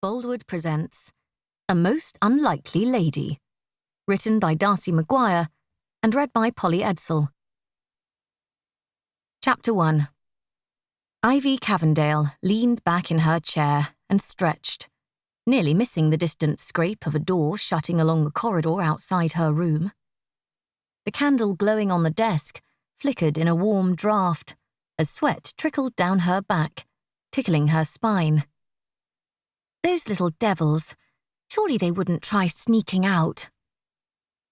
Boldwood presents A Most Unlikely Lady, written by Darcy McGuire and read by Polly Edsel. Chapter 1. Ivy Cavendale leaned back in her chair and stretched, nearly missing the distant scrape of a door shutting along the corridor outside her room. The candle glowing on the desk flickered in a warm draught as sweat trickled down her back, tickling her spine. Those little devils, surely they wouldn't try sneaking out.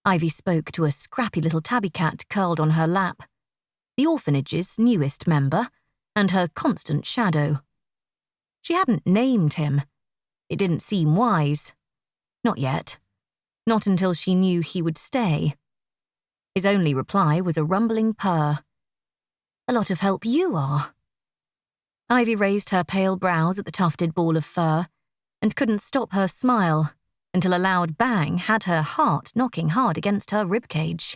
Ivy spoke to a scrappy little tabby cat curled on her lap, the orphanage's newest member, and her constant shadow. She hadn't named him. It didn't seem wise. Not yet. Not until she knew he would stay. His only reply was a rumbling purr. "A lot of help you are." Ivy raised her pale brows at the tufted ball of fur and couldn't stop her smile until a loud bang had her heart knocking hard against her ribcage.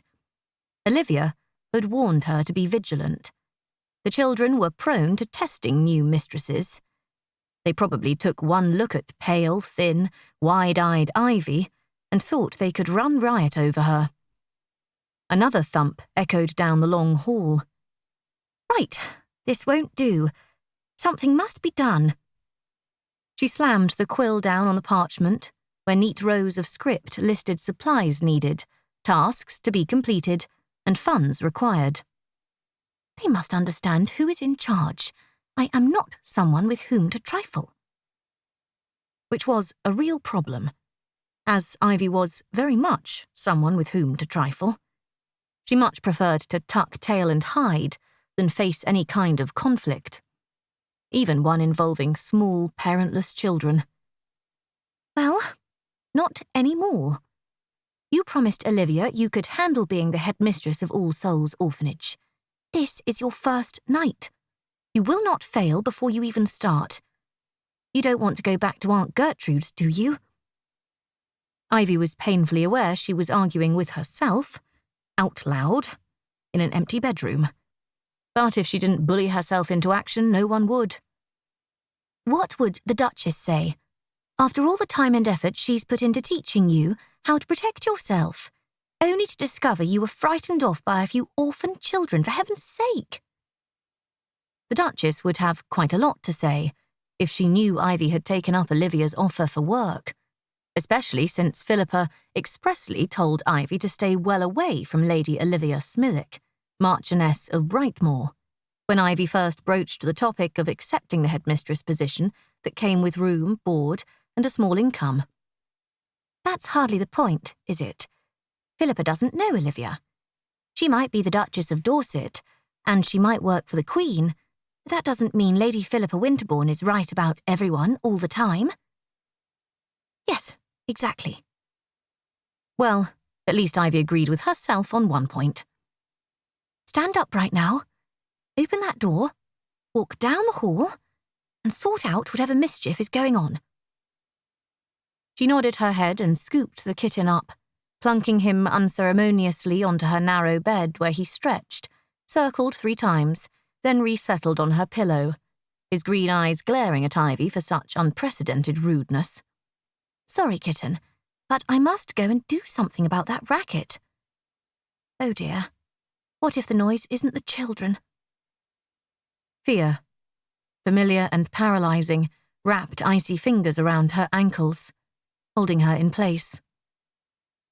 Olivia had warned her to be vigilant. The children were prone to testing new mistresses. They probably took one look at pale, thin, wide-eyed Ivy and thought they could run riot over her. Another thump echoed down the long hall. "Right, this won't do. Something must be done." She slammed the quill down on the parchment, where neat rows of script listed supplies needed, tasks to be completed, and funds required. "They must understand who is in charge. I am not someone with whom to trifle." Which was a real problem, as Ivy was very much someone with whom to trifle. She much preferred to tuck tail and hide than face any kind of conflict, even one involving small, parentless children. "Well, not any more. You promised Olivia you could handle being the headmistress of All Souls Orphanage. This is your first night. You will not fail before you even start. You don't want to go back to Aunt Gertrude's, do you?" Ivy was painfully aware she was arguing with herself, out loud, in an empty bedroom. But if she didn't bully herself into action, no one would. What would the Duchess say? After all the time and effort she's put into teaching you how to protect yourself, only to discover you were frightened off by a few orphan children, for heaven's sake. The Duchess would have quite a lot to say if she knew Ivy had taken up Olivia's offer for work, especially since Philippa expressly told Ivy to stay well away from Lady Olivia Smithick, Marchioness of Brightmoor, when Ivy first broached the topic of accepting the headmistress position that came with room, board, and a small income. "That's hardly the point, is it? Philippa doesn't know Olivia. She might be the Duchess of Dorset, and she might work for the Queen, but that doesn't mean Lady Philippa Winterbourne is right about everyone all the time." "Yes, exactly." Well, at least Ivy agreed with herself on one point. "Stand up right now, open that door, walk down the hall, and sort out whatever mischief is going on." She nodded her head and scooped the kitten up, plunking him unceremoniously onto her narrow bed where he stretched, circled 3 times, then resettled on her pillow, his green eyes glaring at Ivy for such unprecedented rudeness. "Sorry, kitten, but I must go and do something about that racket." "Oh dear, what if the noise isn't the children?" Fear, familiar and paralyzing, wrapped icy fingers around her ankles, holding her in place.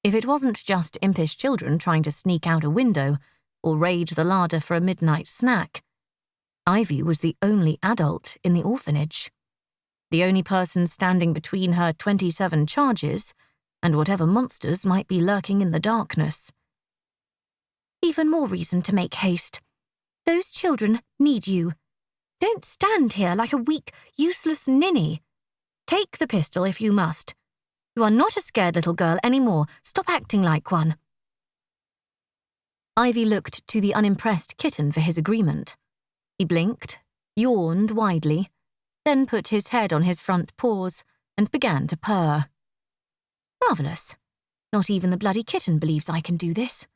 If it wasn't just impish children trying to sneak out a window or raid the larder for a midnight snack, Ivy was the only adult in the orphanage, the only person standing between her 27 charges and whatever monsters might be lurking in the darkness. "Even more reason to make haste. Those children need you. Don't stand here like a weak, useless ninny. Take the pistol if you must. You are not a scared little girl anymore. Stop acting like one." Ivy looked to the unimpressed kitten for his agreement. He blinked, yawned widely, then put his head on his front paws and began to purr. "Marvellous. Not even the bloody kitten believes I can do this."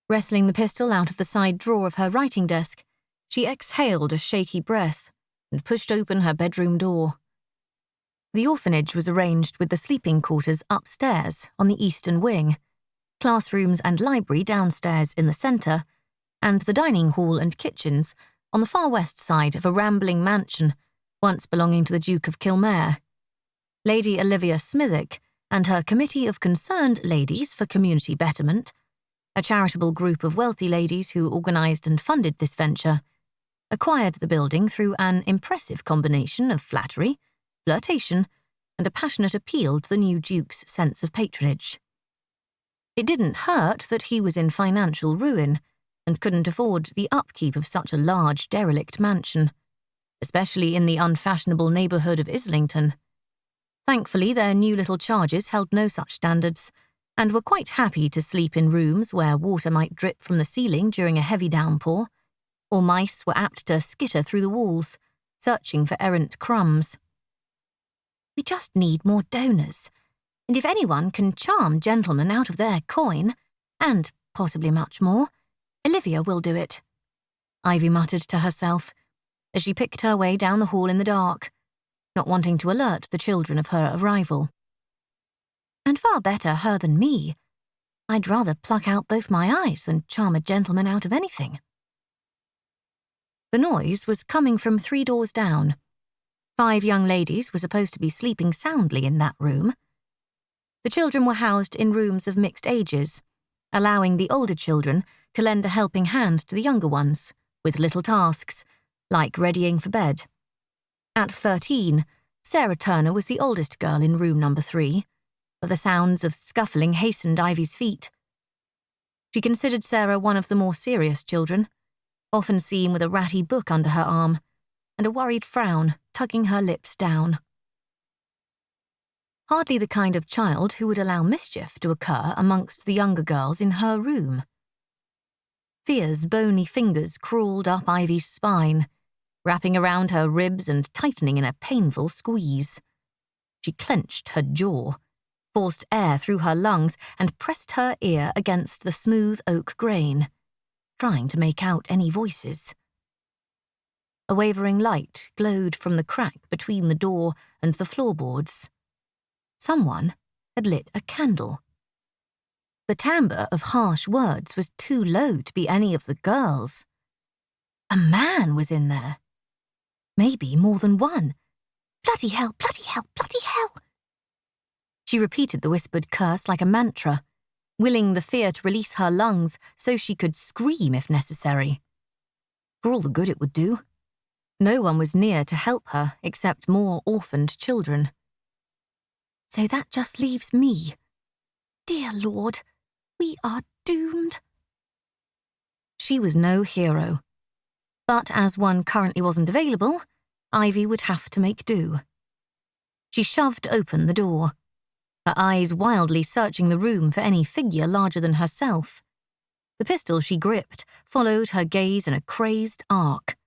Wrestling the pistol out of the side drawer of her writing desk, she exhaled a shaky breath and pushed open her bedroom door. The orphanage was arranged with the sleeping quarters upstairs on the eastern wing, classrooms and library downstairs in the centre, and the dining hall and kitchens on the far west side of a rambling mansion once belonging to the Duke of Kilmare. Lady Olivia Smithick and her Committee of Concerned Ladies for Community Betterment, a charitable group of wealthy ladies who organised and funded this venture, acquired the building through an impressive combination of flattery, flirtation, and a passionate appeal to the new Duke's sense of patronage. It didn't hurt that he was in financial ruin and couldn't afford the upkeep of such a large derelict mansion, especially in the unfashionable neighbourhood of Islington. Thankfully, their new little charges held no such standards, and were quite happy to sleep in rooms where water might drip from the ceiling during a heavy downpour, or mice were apt to skitter through the walls, searching for errant crumbs. "We just need more donors, and if anyone can charm gentlemen out of their coin, and possibly much more, Olivia will do it," Ivy muttered to herself as she picked her way down the hall in the dark, not wanting to alert the children of her arrival. "And far better her than me. I'd rather pluck out both my eyes than charm a gentleman out of anything." The noise was coming from 3 doors down. 5 young ladies were supposed to be sleeping soundly in that room. The children were housed in rooms of mixed ages, allowing the older children to lend a helping hand to the younger ones, with little tasks, like readying for bed. At 13, Sarah Turner was the oldest girl in room number 3, but the sounds of scuffling hastened Ivy's feet. She considered Sarah one of the more serious children, often seen with a ratty book under her arm, and a worried frown tugging her lips down. Hardly the kind of child who would allow mischief to occur amongst the younger girls in her room. Fear's bony fingers crawled up Ivy's spine, wrapping around her ribs and tightening in a painful squeeze. She clenched her jaw, forced air through her lungs, and pressed her ear against the smooth oak grain, trying to make out any voices. A wavering light glowed from the crack between the door and the floorboards. Someone had lit a candle. The timbre of harsh words was too low to be any of the girls. A man was in there. Maybe more than one. "Bloody hell, bloody hell, bloody hell!" She repeated the whispered curse like a mantra, willing the fear to release her lungs so she could scream if necessary. For all the good it would do. No one was near to help her except more orphaned children. So that just leaves me. Dear Lord, we are doomed. She was no hero. But as one currently wasn't available, Ivy would have to make do. She shoved open the door, her eyes wildly searching the room for any figure larger than herself. The pistol she gripped followed her gaze in a crazed arc.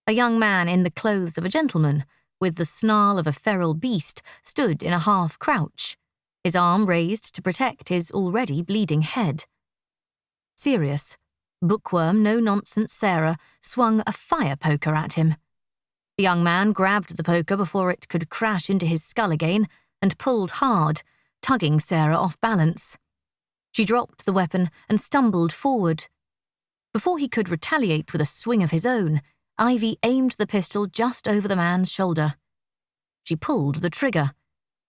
A young man in the clothes of a gentleman, with the snarl of a feral beast, stood in a half-crouch, his arm raised to protect his already bleeding head. Serious, bookworm, no-nonsense Sarah swung a fire poker at him. The young man grabbed the poker before it could crash into his skull again and pulled hard, tugging Sarah off balance. She dropped the weapon and stumbled forward. Before he could retaliate with a swing of his own, Ivy aimed the pistol just over the man's shoulder. She pulled the trigger,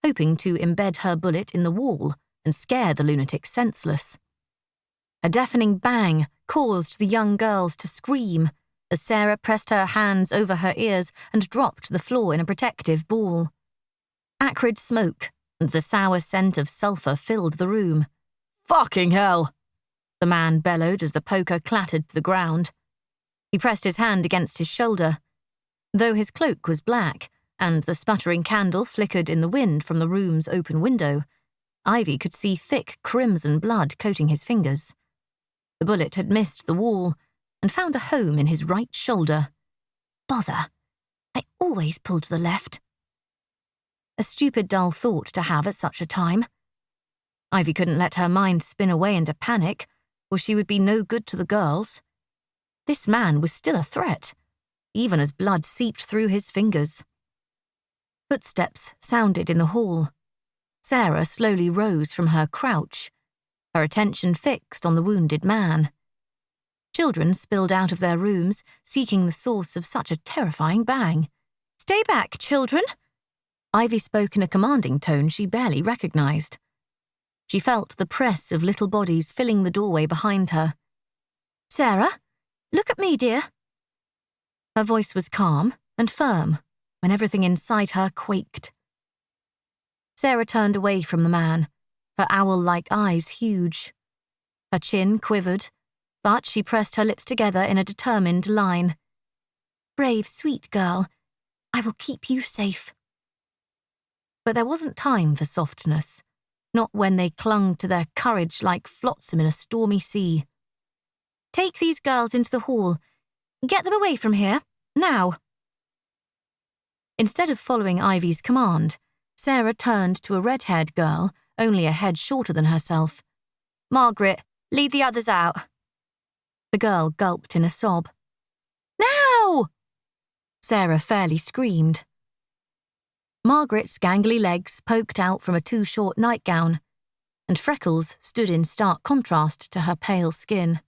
hoping to embed her bullet in the wall and scare the lunatic senseless. A deafening bang caused the young girls to scream as Sarah pressed her hands over her ears and dropped to the floor in a protective ball. Acrid smoke and the sour scent of sulphur filled the room. "Fucking hell!" the man bellowed as the poker clattered to the ground. He pressed his hand against his shoulder. Though his cloak was black and the sputtering candle flickered in the wind from the room's open window, Ivy could see thick crimson blood coating his fingers. The bullet had missed the wall and found a home in his right shoulder. Bother, I always pull to the left. A stupid, dull thought to have at such a time. Ivy couldn't let her mind spin away into panic, or she would be no good to the girls. This man was still a threat, even as blood seeped through his fingers. Footsteps sounded in the hall. Sarah slowly rose from her crouch, her attention fixed on the wounded man. Children spilled out of their rooms, seeking the source of such a terrifying bang. "Stay back, children!" Ivy spoke in a commanding tone she barely recognized. She felt the press of little bodies filling the doorway behind her. "Sarah, look at me, dear." Her voice was calm and firm when everything inside her quaked. Sarah turned away from the man, her owl-like eyes huge. Her chin quivered, but she pressed her lips together in a determined line. "Brave, sweet girl, I will keep you safe." But there wasn't time for softness, not when they clung to their courage like flotsam in a stormy sea. "Take these girls into the hall. Get them away from here, now." Instead of following Ivy's command, Sarah turned to a red-haired girl, only a head shorter than herself. "Margaret, lead the others out." The girl gulped in a sob. "Now!" Sarah fairly screamed. Margaret's gangly legs poked out from a too-short nightgown, and freckles stood in stark contrast to her pale skin.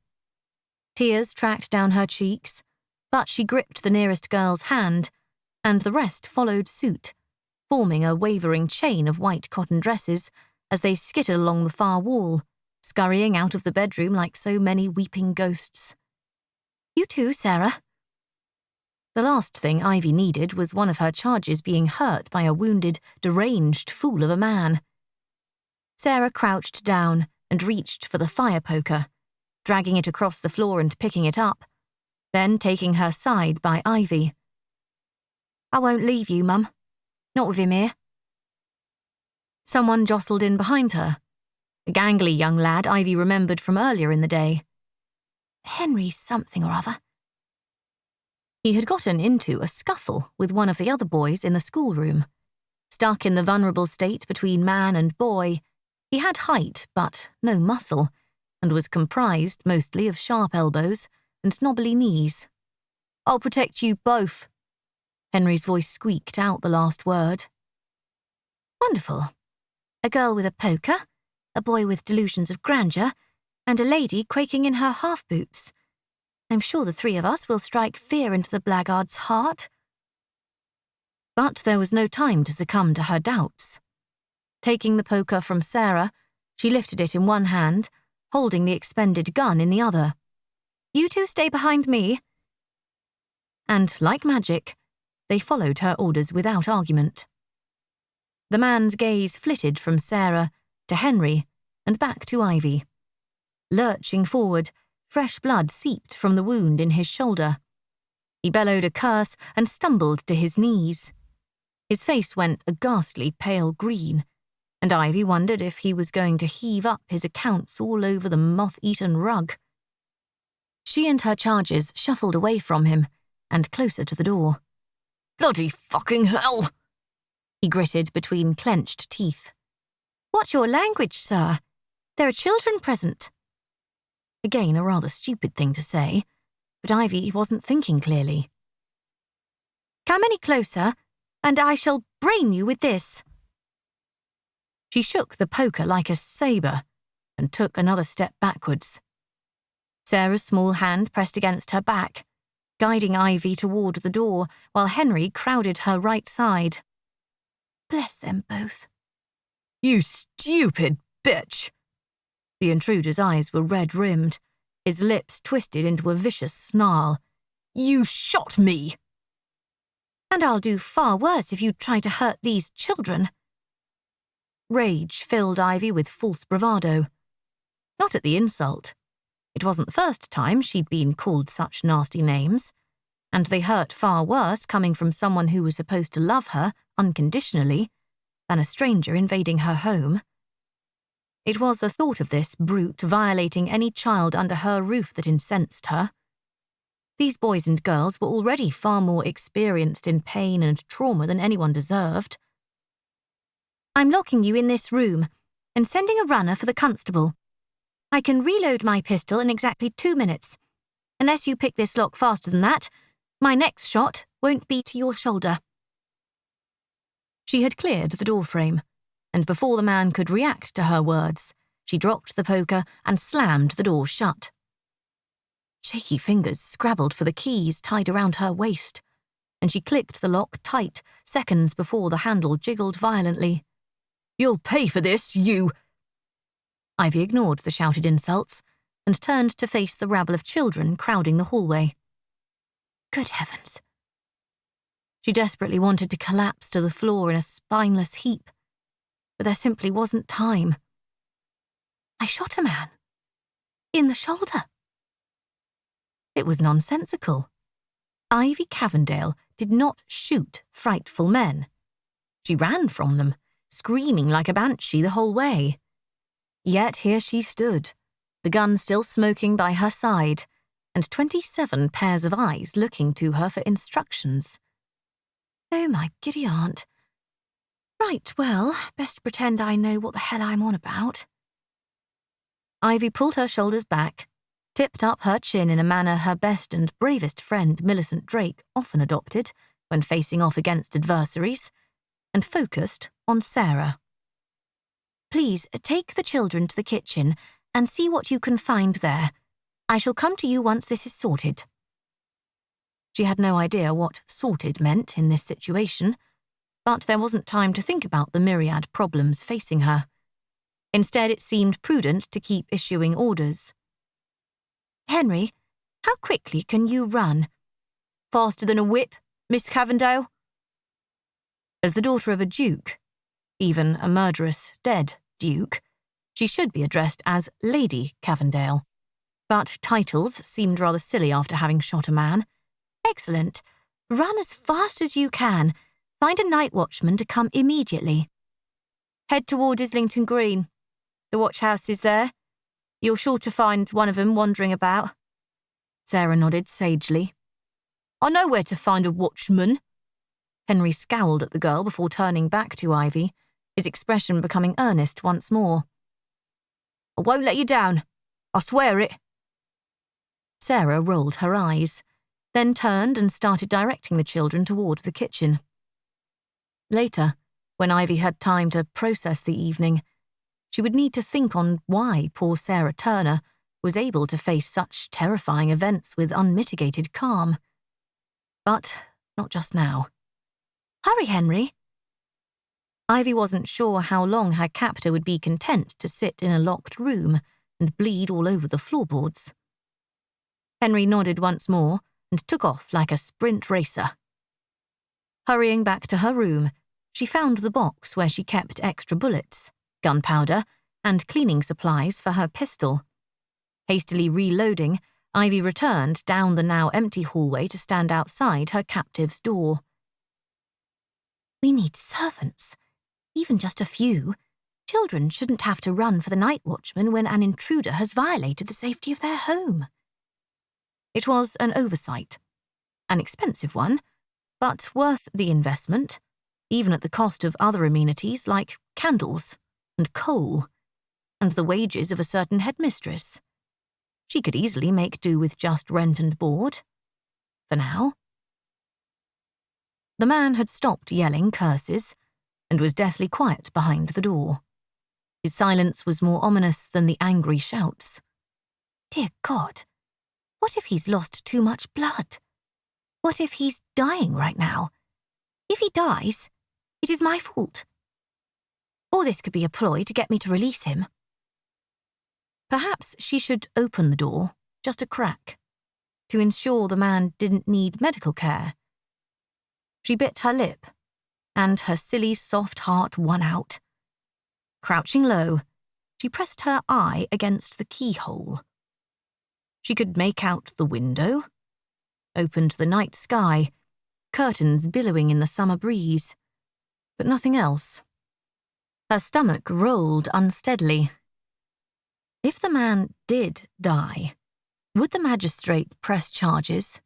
Tears tracked down her cheeks, but she gripped the nearest girl's hand, and the rest followed suit, forming a wavering chain of white cotton dresses as they skittered along the far wall, scurrying out of the bedroom like so many weeping ghosts. "You too, Sarah." The last thing Ivy needed was one of her charges being hurt by a wounded, deranged fool of a man. Sarah crouched down and reached for the fire poker, dragging it across the floor and picking it up, then taking her side by Ivy. "I won't leave you, Mum. Not with him here." Someone jostled in behind her, a gangly young lad Ivy remembered from earlier in the day. Henry something or other. He had gotten into a scuffle with one of the other boys in the schoolroom. Stuck in the vulnerable state between man and boy, he had height but no muscle, and was comprised mostly of sharp elbows and knobbly knees. "I'll protect you both." Henry's voice squeaked out the last word. Wonderful. A girl with a poker, a boy with delusions of grandeur, and a lady quaking in her half-boots. I'm sure the three of us will strike fear into the blackguard's heart. But there was no time to succumb to her doubts. Taking the poker from Sarah, she lifted it in one hand, holding the expended gun in the other. "You two stay behind me." And, like magic, they followed her orders without argument. The man's gaze flitted from Sarah to Henry and back to Ivy. Lurching forward, fresh blood seeped from the wound in his shoulder. He bellowed a curse and stumbled to his knees. His face went a ghastly pale green, and Ivy wondered if he was going to heave up his accounts all over the moth-eaten rug. She and her charges shuffled away from him and closer to the door. "Bloody fucking hell!" he gritted between clenched teeth. "What's your language, sir? There are children present." Again, a rather stupid thing to say, but Ivy wasn't thinking clearly. "Come any closer, and I shall brain you with this." She shook the poker like a sabre and took another step backwards. Sarah's small hand pressed against her back, guiding Ivy toward the door while Henry crowded her right side. Bless them both. "You stupid bitch!" The intruder's eyes were red-rimmed, his lips twisted into a vicious snarl. "You shot me!" "And I'll do far worse if you try to hurt these children." Rage filled Ivy with false bravado. Not at the insult. It wasn't the first time she'd been called such nasty names, and they hurt far worse coming from someone who was supposed to love her unconditionally than a stranger invading her home. It was the thought of this brute violating any child under her roof that incensed her. These boys and girls were already far more experienced in pain and trauma than anyone deserved. "I'm locking you in this room and sending a runner for the constable. I can reload my pistol in exactly 2 minutes. Unless you pick this lock faster than that, my next shot won't be to your shoulder." She had cleared the doorframe, and before the man could react to her words, she dropped the poker and slammed the door shut. Shaky fingers scrabbled for the keys tied around her waist, and she clicked the lock tight seconds before the handle jiggled violently. "You'll pay for this, you—" Ivy ignored the shouted insults and turned to face the rabble of children crowding the hallway. Good heavens. She desperately wanted to collapse to the floor in a spineless heap, but there simply wasn't time. I shot a man. In the shoulder. It was nonsensical. Ivy Cavendale did not shoot frightful men. She ran from them, screaming like a banshee the whole way. Yet here she stood, the gun still smoking by her side, and 27 pairs of eyes looking to her for instructions. Oh, my giddy aunt. Right, well, best pretend I know what the hell I'm on about. Ivy pulled her shoulders back, tipped up her chin in a manner her best and bravest friend Millicent Drake often adopted when facing off against adversaries, and focused on Sarah. Please take the children to the kitchen and see what you can find there. I shall come to you once this is sorted. She had no idea what sorted meant in this situation, but there wasn't time to think about the myriad problems facing her. Instead, it seemed prudent to keep issuing orders. Henry, how quickly can you run? Faster than a whip, Miss Cavendale? As the daughter of a duke, even a murderous, dead duke, she should be addressed as Lady Cavendale. But titles seemed rather silly after having shot a man. Excellent. Run as fast as you can. Find a night watchman to come immediately. Head toward Islington Green. The watch house is there. You're sure to find one of them wandering about. Sarah nodded sagely. I know where to find a watchman. Henry scowled at the girl before turning back to Ivy, his expression becoming earnest once more. I won't let you down. I swear it. Sarah rolled her eyes, then turned and started directing the children toward the kitchen. Later, when Ivy had time to process the evening, she would need to think on why poor Sarah Turner was able to face such terrifying events with unmitigated calm. But not just now. Hurry, Henry. Ivy wasn't sure how long her captor would be content to sit in a locked room and bleed all over the floorboards. Henry nodded once more and took off like a sprint racer. Hurrying back to her room, she found the box where she kept extra bullets, gunpowder, and cleaning supplies for her pistol. Hastily reloading, Ivy returned down the now empty hallway to stand outside her captive's door. We need servants, even just a few. Children shouldn't have to run for the night watchman when an intruder has violated the safety of their home. It was an oversight, an expensive one, but worth the investment, even at the cost of other amenities like candles and coal, and the wages of a certain headmistress. She could easily make do with just rent and board. For now. The man had stopped yelling curses and was deathly quiet behind the door. His silence was more ominous than the angry shouts. Dear God, what if he's lost too much blood? What if he's dying right now? If he dies, it is my fault. Or this could be a ploy to get me to release him. Perhaps she should open the door, just a crack, to ensure the man didn't need medical care. She bit her lip, and her silly soft heart won out. Crouching low, she pressed her eye against the keyhole. She could make out the window, opened the night sky, curtains billowing in the summer breeze, but nothing else. Her stomach rolled unsteadily. If the man did die, would the magistrate press charges,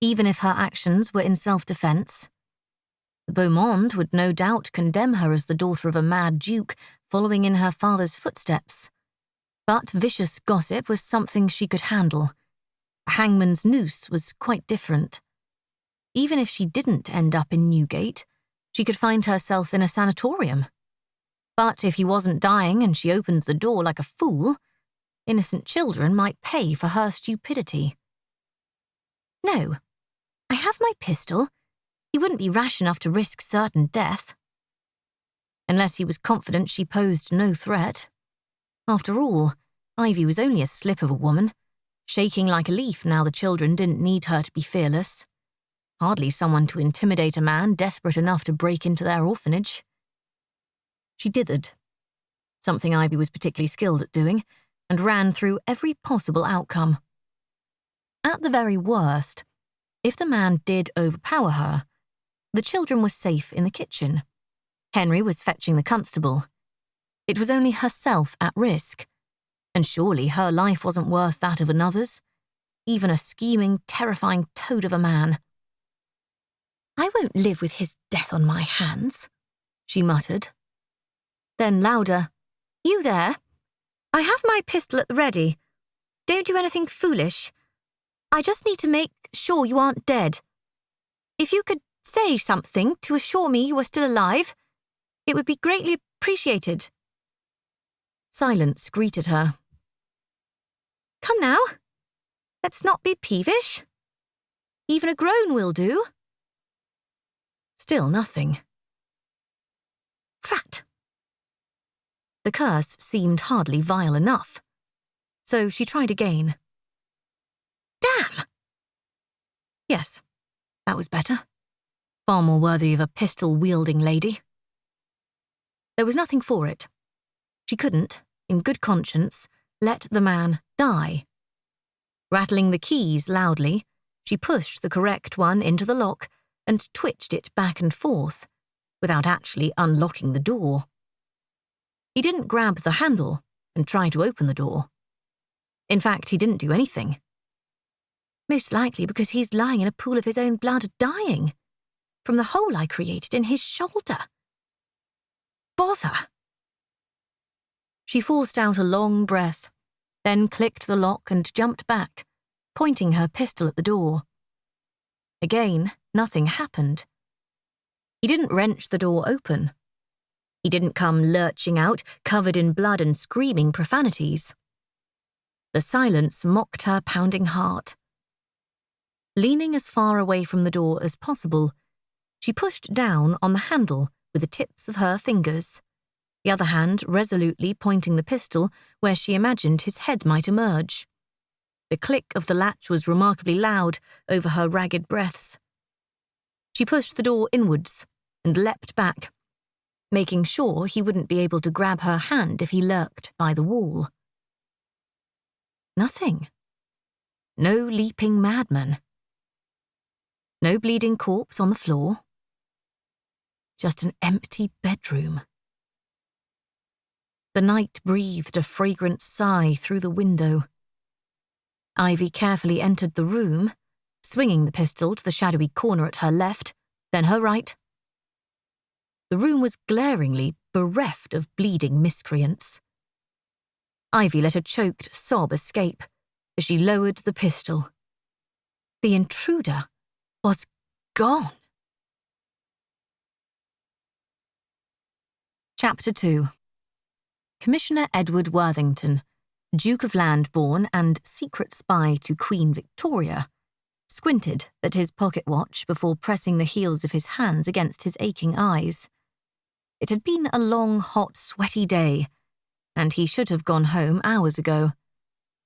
even if her actions were in self-defence? The beau monde would no doubt condemn her as the daughter of a mad duke following in her father's footsteps. But vicious gossip was something she could handle. A hangman's noose was quite different. Even if she didn't end up in Newgate, She could find herself in a sanatorium. But if he wasn't dying and she opened the door like a fool, innocent children might pay for her stupidity. No, I have my pistol. He wouldn't be rash enough to risk certain death. Unless he was confident she posed no threat. After all, Ivy was only a slip of a woman, shaking like a leaf now the children didn't need her to be fearless. Hardly someone to intimidate a man desperate enough to break into their orphanage. She dithered, something Ivy was particularly skilled at doing, and ran through every possible outcome. At the very worst, if the man did overpower her, the children were safe in the kitchen. Henry was fetching the constable. It was only herself at risk, and surely her life wasn't worth that of another's, even a scheming, terrifying toad of a man. I won't live with his death on my hands, she muttered. Then louder, You there? I have my pistol at the ready. Don't do anything foolish. I just need to make sure you aren't dead. If you could say something to assure me you are still alive, it would be greatly appreciated. Silence greeted her. Come now. Let's not be peevish. Even a groan will do. Still nothing. Drat. The curse seemed hardly vile enough, so she tried again. Damn! Yes, that was better. Far more worthy of a pistol-wielding lady. There was nothing for it. She couldn't, in good conscience, let the man die. Rattling the keys loudly, she pushed the correct one into the lock and twitched it back and forth, without actually unlocking the door. He didn't grab the handle and try to open the door. In fact, he didn't do anything. Most likely because he's lying in a pool of his own blood dying, from the hole I created in his shoulder. Bother! She forced out a long breath, then clicked the lock and jumped back, pointing her pistol at the door. Again, nothing happened. He didn't wrench the door open. He didn't come lurching out, covered in blood and screaming profanities. The silence mocked her pounding heart. Leaning as far away from the door as possible, she pushed down on the handle with the tips of her fingers, the other hand resolutely pointing the pistol where she imagined his head might emerge. The click of the latch was remarkably loud over her ragged breaths. She pushed the door inwards and leapt back, making sure he wouldn't be able to grab her hand if he lurked by the wall. Nothing. No leaping madman. No bleeding corpse on the floor. Just an empty bedroom. The night breathed a fragrant sigh through the window. Ivy carefully entered the room, swinging the pistol to the shadowy corner at her left, then her right. The room was glaringly bereft of bleeding miscreants. Ivy let a choked sob escape as she lowered the pistol. The intruder was gone. Chapter 2. Commissioner Edward Worthington, Duke of Landbourne and secret spy to Queen Victoria, squinted at his pocket watch before pressing the heels of his hands against his aching eyes. It had been a long, hot, sweaty day, and he should have gone home hours ago.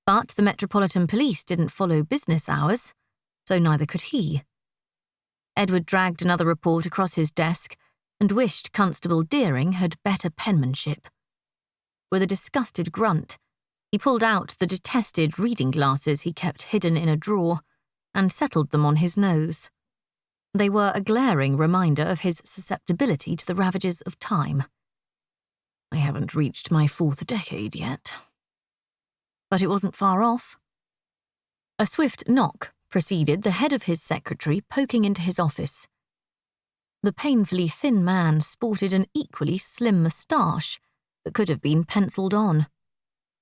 But the Metropolitan Police didn't follow business hours, so neither could he. Edward dragged another report across his desk and wished Constable Deering had better penmanship. With a disgusted grunt, he pulled out the detested reading glasses he kept hidden in a drawer and settled them on his nose. They were a glaring reminder of his susceptibility to the ravages of time. I haven't reached my 4th decade yet. But it wasn't far off. A swift knock preceded the head of his secretary poking into his office. The painfully thin man sported an equally slim moustache that could have been penciled on.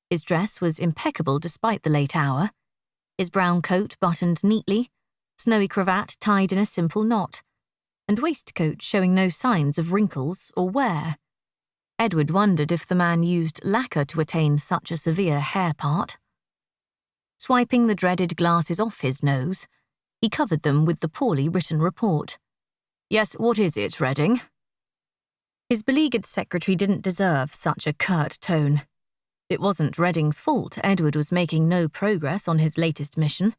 His dress was impeccable despite the late hour, his brown coat buttoned neatly, snowy cravat tied in a simple knot, and waistcoat showing no signs of wrinkles or wear. Edward wondered if the man used lacquer to attain such a severe hair part. Swiping the dreaded glasses off his nose, he covered them with the poorly written report. "Yes, what is it, Redding?" His beleaguered secretary didn't deserve such a curt tone. It wasn't Redding's fault Edward was making no progress on his latest mission.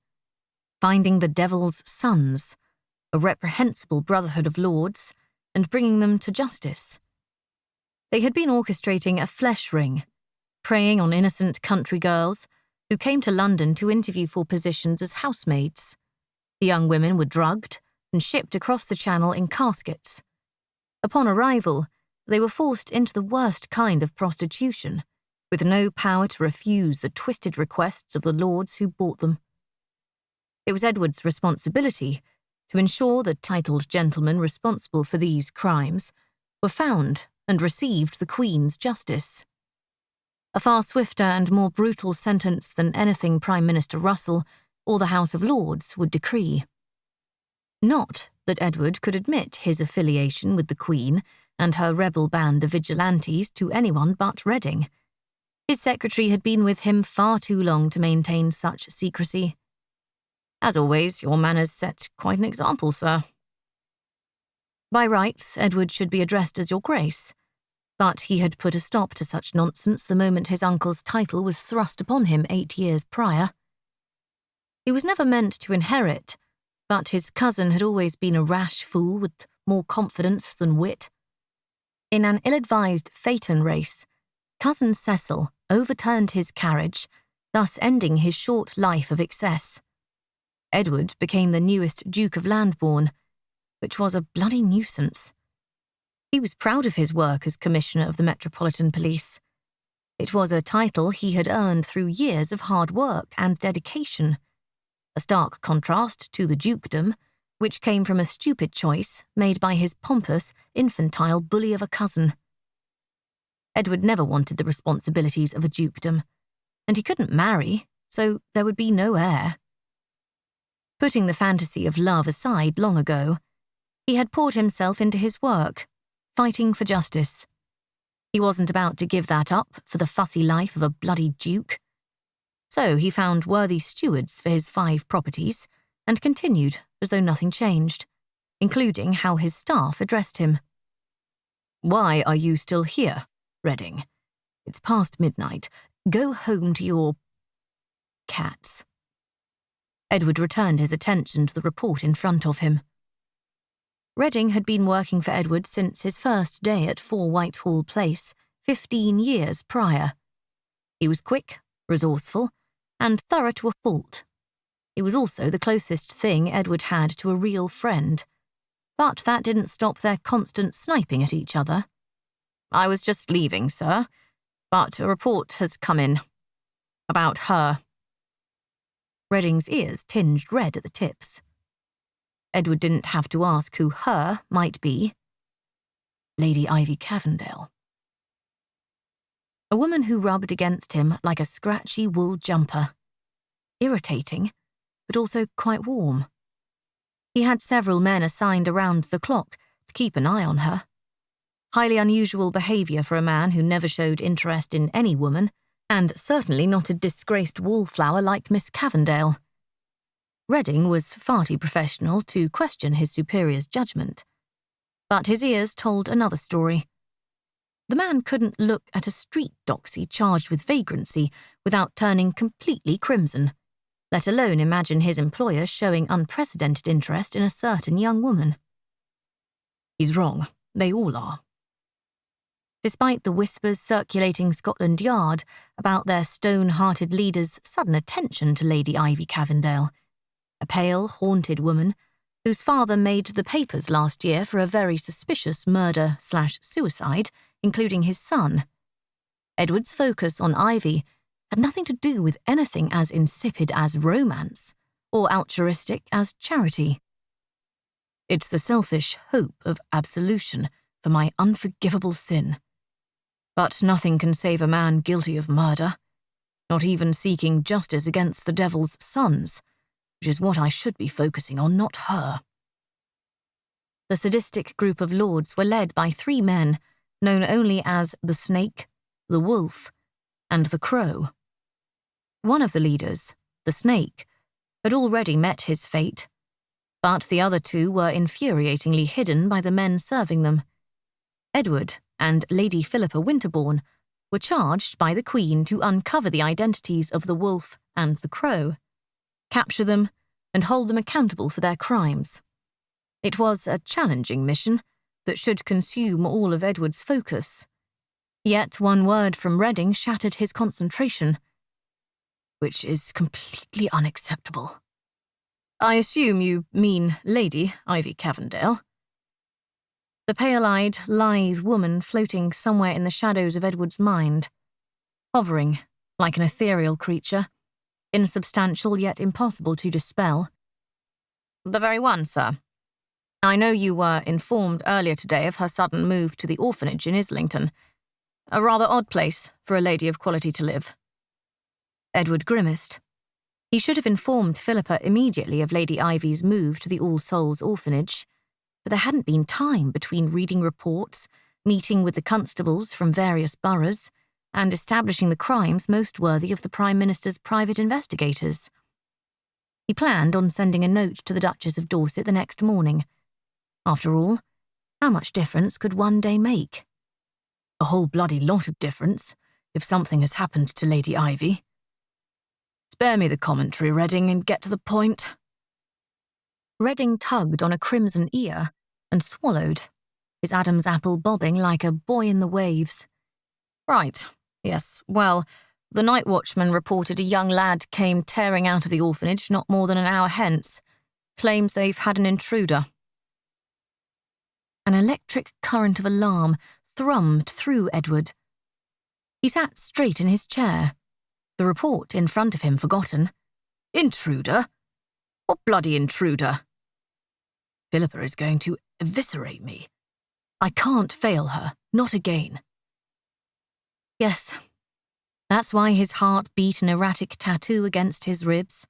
Finding the devil's sons, a reprehensible brotherhood of lords, and bringing them to justice. They had been orchestrating a flesh ring, preying on innocent country girls who came to London to interview for positions as housemaids. The young women were drugged and shipped across the Channel in caskets. Upon arrival, they were forced into the worst kind of prostitution, with no power to refuse the twisted requests of the lords who bought them. It was Edward's responsibility to ensure the titled gentlemen responsible for these crimes were found and received the Queen's justice. A far swifter and more brutal sentence than anything Prime Minister Russell or the House of Lords would decree. Not that Edward could admit his affiliation with the Queen and her rebel band of vigilantes to anyone but Redding. His secretary had been with him far too long to maintain such secrecy. "As always, your manners set quite an example, sir." By rights, Edward should be addressed as Your Grace, but he had put a stop to such nonsense the moment his uncle's title was thrust upon him 8 years prior. He was never meant to inherit, but his cousin had always been a rash fool with more confidence than wit. In an ill-advised phaeton race, Cousin Cecil overturned his carriage, thus ending his short life of excess. Edward became the newest Duke of Lambourne, which was a bloody nuisance. He was proud of his work as Commissioner of the Metropolitan Police. It was a title he had earned through years of hard work and dedication, a stark contrast to the dukedom, which came from a stupid choice made by his pompous, infantile bully of a cousin. Edward never wanted the responsibilities of a dukedom, and he couldn't marry, so there would be no heir. Putting the fantasy of love aside long ago, he had poured himself into his work, fighting for justice. He wasn't about to give that up for the fussy life of a bloody duke. So he found worthy stewards for his 5 properties and continued as though nothing changed, including how his staff addressed him. "Why are you still here, Redding? It's past midnight. Go home to your cats." Edward returned his attention to the report in front of him. Redding had been working for Edward since his first day at 4 Whitehall Place, 15 years prior. He was quick, resourceful, and thorough to a fault. He was also the closest thing Edward had to a real friend, but that didn't stop their constant sniping at each other. "I was just leaving, sir, but a report has come in. About her." Redding's ears tinged red at the tips. Edward didn't have to ask who her might be. Lady Ivy Cavendale. A woman who rubbed against him like a scratchy wool jumper. Irritating, but also quite warm. He had several men assigned around the clock to keep an eye on her. Highly unusual behaviour for a man who never showed interest in any woman, and certainly not a disgraced wallflower like Miss Cavendale. Redding was far too professional to question his superior's judgment, but his ears told another story. The man couldn't look at a street doxy charged with vagrancy without turning completely crimson, let alone imagine his employer showing unprecedented interest in a certain young woman. He's wrong. They all are. Despite the whispers circulating Scotland Yard about their stone-hearted leader's sudden attention to Lady Ivy Cavendale, a pale, haunted woman whose father made the papers last year for a very suspicious murder/suicide, including his son. Edward's focus on Ivy had nothing to do with anything as insipid as romance or altruistic as charity. "It's the selfish hope of absolution for my unforgivable sin. But nothing can save a man guilty of murder, not even seeking justice against the devil's sons, which is what I should be focusing on, not her." the sadistic group of lords were led by 3 men known only as the Snake, the Wolf, and the Crow. One of the leaders, the Snake, had already met his fate, but the other 2 were infuriatingly hidden by the men serving them. Edward and Lady Philippa Winterbourne were charged by the Queen to uncover the identities of the Wolf and the Crow, capture them, and hold them accountable for their crimes. It was a challenging mission that should consume all of Edward's focus. Yet one word from Reading shattered his concentration, which is completely unacceptable. I assume you mean Lady Ivy Cavendale. The pale-eyed, lithe woman floating somewhere in the shadows of Edward's mind, hovering like an ethereal creature, insubstantial yet impossible to dispel. The very one, sir. I know you were informed earlier today of her sudden move to the orphanage in Islington. A rather odd place for a lady of quality to live. Edward grimaced. He should have informed Philippa immediately of Lady Ivy's move to the All Souls orphanage, but there hadn't been time between reading reports, meeting with the constables from various boroughs, and establishing the crimes most worthy of the Prime Minister's private investigators. He planned on sending a note to the Duchess of Dorset the next morning. After all, how much difference could one day make? A whole bloody lot of difference, if something has happened to Lady Ivy. Spare me the commentary, Reading, and get to the point. Reading tugged on a crimson ear and swallowed, his Adam's apple bobbing like a boy in the waves. Right, yes, well, the night watchman reported a young lad came tearing out of the orphanage not more than an hour hence. Claims they've had an intruder. An electric current of alarm thrummed through Edward. He sat straight in his chair, the report in front of him forgotten. Intruder? What bloody intruder? Philippa is going to eviscerate me. I can't fail her, not again. Yes, that's why his heart beat an erratic tattoo against his ribs,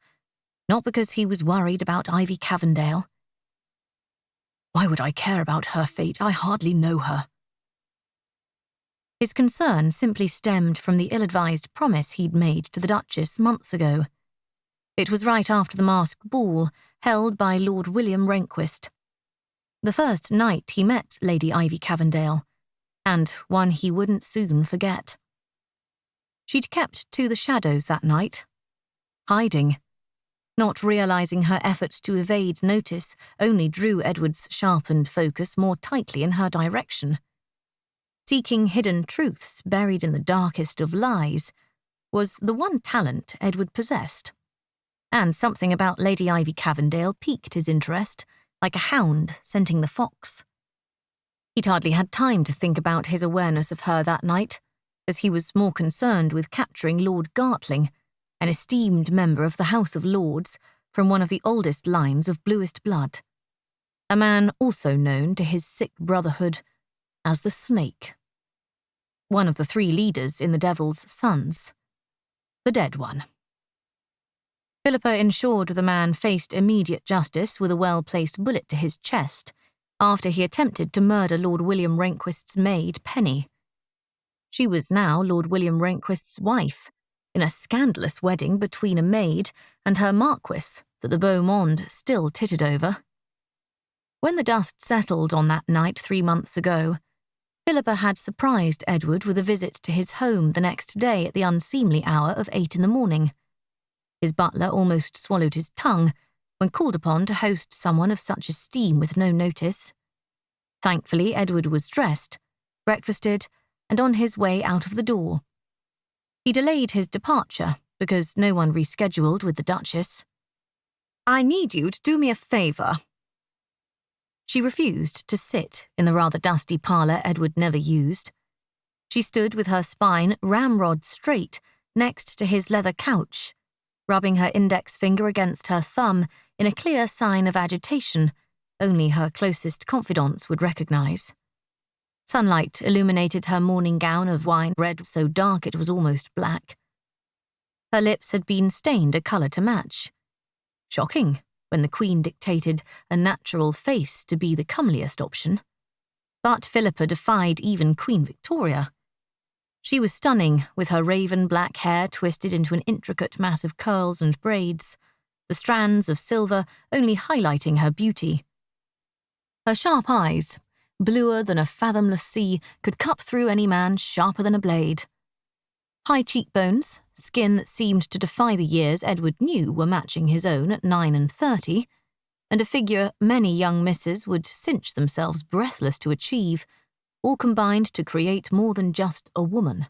not because he was worried about Ivy Cavendale. Why would I care about her fate? I hardly know her. His concern simply stemmed from the ill-advised promise he'd made to the Duchess months ago. It was right after the masked ball held by Lord William Rehnquist. The first night he met Lady Ivy Cavendale, and one he wouldn't soon forget. She'd kept to the shadows that night, hiding. Not realizing her efforts to evade notice only drew Edward's sharpened focus more tightly in her direction. Seeking hidden truths buried in the darkest of lies was the one talent Edward possessed. And something about Lady Ivy Cavendale piqued his interest, like a hound scenting the fox. He'd hardly had time to think about his awareness of her that night, as he was more concerned with capturing Lord Gartling, an esteemed member of the House of Lords from one of the oldest lines of bluest blood, a man also known to his sick brotherhood as the Snake. One of the 3 leaders in the Devil's Sons. The dead one. Philippa ensured the man faced immediate justice with a well-placed bullet to his chest after he attempted to murder Lord William Rehnquist's maid, Penny. She was now Lord William Rehnquist's wife, in a scandalous wedding between a maid and her marquis that the beau monde still tittered over. When the dust settled on that night 3 months ago, Philippa had surprised Edward with a visit to his home the next day at the unseemly hour of 8 in the morning. His butler almost swallowed his tongue when called upon to host someone of such esteem with no notice. Thankfully, Edward was dressed, breakfasted, and on his way out of the door. He delayed his departure because no one rescheduled with the Duchess. I need you to do me a favour. She refused to sit in the rather dusty parlour Edward never used. She stood with her spine ramrod straight next to his leather couch, rubbing her index finger against her thumb in a clear sign of agitation only her closest confidants would recognise. Sunlight illuminated her morning gown of wine red so dark it was almost black. Her lips had been stained a colour to match. Shocking, when the Queen dictated a natural face to be the comeliest option. But Philippa defied even Queen Victoria. She was stunning, with her raven-black hair twisted into an intricate mass of curls and braids, the strands of silver only highlighting her beauty. Her sharp eyes, bluer than a fathomless sea, could cut through any man sharper than a blade. High cheekbones, skin that seemed to defy the years Edward knew were matching his own at 9 and 30, and a figure many young misses would cinch themselves breathless to achieve, all combined to create more than just a woman.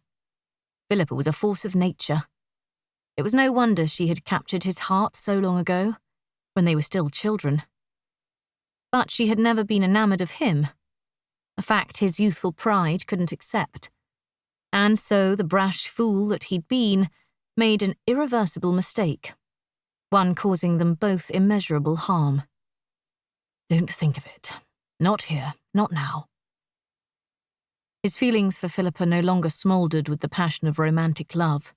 Philippa was a force of nature. It was no wonder she had captured his heart so long ago, when they were still children. But she had never been enamoured of him, a fact his youthful pride couldn't accept. And so the brash fool that he'd been made an irreversible mistake, one causing them both immeasurable harm. Don't think of it. Not here, not now. His feelings for Philippa no longer smouldered with the passion of romantic love.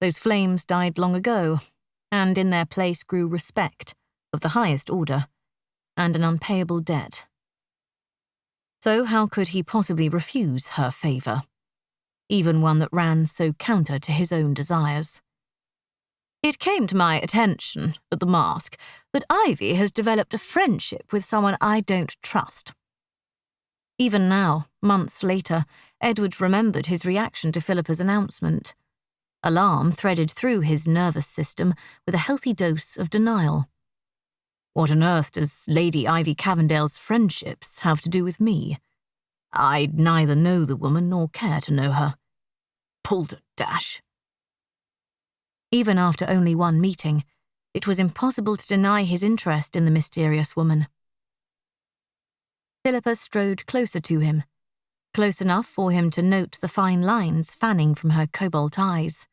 Those flames died long ago, and in their place grew respect, of the highest order, and an unpayable debt. So how could he possibly refuse her favour, even one that ran so counter to his own desires? It came to my attention at the masque that Ivy has developed a friendship with someone I don't trust. Even now, months later, Edward remembered his reaction to Philippa's announcement. Alarm threaded through his nervous system with a healthy dose of denial. What on earth does Lady Ivy Cavendale's friendships have to do with me? I neither know the woman nor care to know her. Balderdash. Even after only one meeting, it was impossible to deny his interest in the mysterious woman. Philippa strode closer to him, close enough for him to note the fine lines fanning from her cobalt eyes.